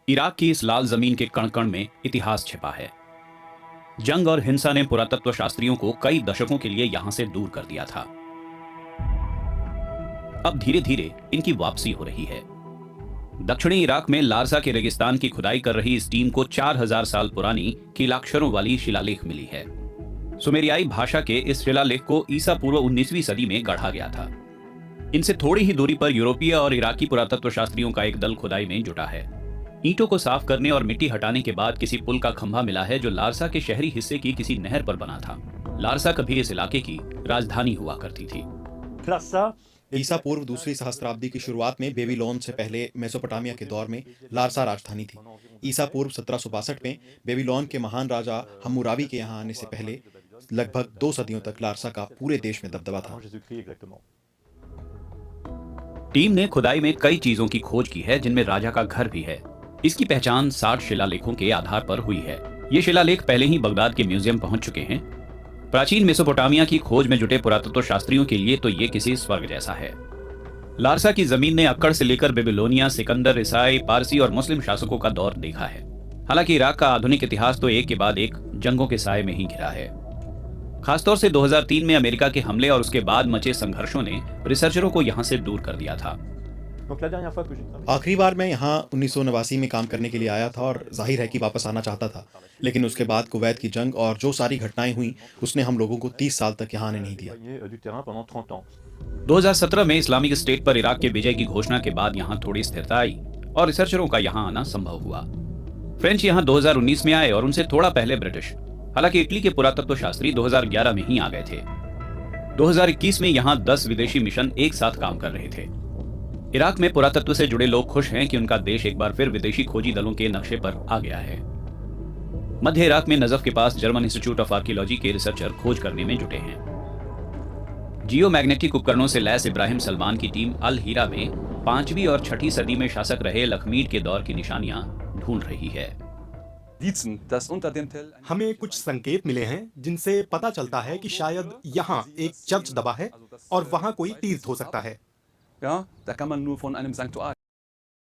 Iraq की इस लाल जमीन के कण कण में इतिहास छिपा है। जंग और हिंसा ने पुरातत्व शास्त्रियों को कई दशकों के लिए यहां से दूर कर दिया था। अब धीरे धीरे इनकी वापसी हो रही है। दक्षिणी इराक में लारसा के रेगिस्तान की खुदाई कर रही इस टीम को 4000 साल पुरानी कीलाक्षरों वाली शिलालेख मिली है। सुमेरियाई भाषा के इस शिलालेख को ईसा पूर्व 19वीं सदी में गढ़ा गया था। इनसे थोड़ी ही दूरी पर यूरोपीय और इराकी पुरातत्व शास्त्रियों का एक दल खुदाई में जुटा है। ईंटों को साफ करने और मिट्टी हटाने के बाद किसी पुल का खंभा मिला है जो लारसा के शहरी हिस्से की किसी नहर पर बना था। लारसा कभी इस इलाके की राजधानी हुआ करती थी। ईसा पूर्व दूसरी सहस्त्राब्दी की शुरुआत में बेबीलोन से पहले मेसोपोटामिया के दौर में लारसा राजधानी थी। ईसा पूर्व 1762 में बेबीलोन के महान राजा हम्मुराबी के यहाँ आने से पहले लगभग 2 सदियों तक लारसा का पूरे देश में दबदबा था। टीम ने खुदाई में कई चीजों की खोज की है, जिनमें राजा का घर भी है। इसकी पहचान 60 शिलालेखों के आधार पर हुई है। ये शिलालेख पहले ही बगदाद के म्यूजियम पहुंच चुके हैं। प्राचीन मेसोपोटामिया की खोज में जुटे पुरातत्व शास्त्रियों के लिए तो ये किसी स्वर्ग जैसा है। लारसा की जमीन ने अक्कड़ से लेकर बेबीलोनिया, सिकंदर, ईसाई, पारसी और मुस्लिम शासकों का दौर देखा है। हालांकि इराक का आधुनिक इतिहास तो एक के बाद एक जंगों के साए में ही घिरा है। खासतौर से 2003 में अमेरिका के हमले और उसके बाद मचे संघर्षों ने रिसर्चरों को यहां से दूर कर दिया था। आखिरी बार मैं यहाँ 1989 में काम करने के लिए आया था और जाहिर है कि वापस आना चाहता था, लेकिन उसके बाद कुवैत की जंग और जो सारी घटनाएं हुई उसने हम लोगों को 30 साल तक यहाँ आने नहीं दिया। 2017 में इस्लामिक स्टेट पर इराक के विजय की घोषणा के बाद यहाँ थोड़ी स्थिरता आई और रिसर्चरों का यहाँ आना संभव हुआ। फ्रेंच यहाँ 2019 में आए और उनसे थोड़ा पहले ब्रिटिश। हालांकि इटली के पुरातत्व शास्त्री 2011 में ही आ गए थे। 2021 में यहाँ 10 विदेशी मिशन एक साथ काम कर रहे थे। इराक में पुरातत्व से जुड़े लोग खुश हैं कि उनका देश एक बार फिर विदेशी खोजी दलों के नक्शे पर आ गया है। मध्य इराक में नजफ के पास जर्मन इंस्टीट्यूट ऑफ आर्कियोलॉजी के रिसर्चर खोज करने में जुटे हैं। जियोमैग्नेटिक उपकरणों से लैस इब्राहिम सलमान की टीम अल हीरा में 5वीं और 6ठी सदी में शासक रहे लखमीद के दौर की निशानियां ढूंढ रही है। हमें कुछ संकेत मिले हैं जिनसे पता चलता है कि शायद यहाँ एक चर्च दबा है और वहाँ कोई तीर्थ हो सकता है।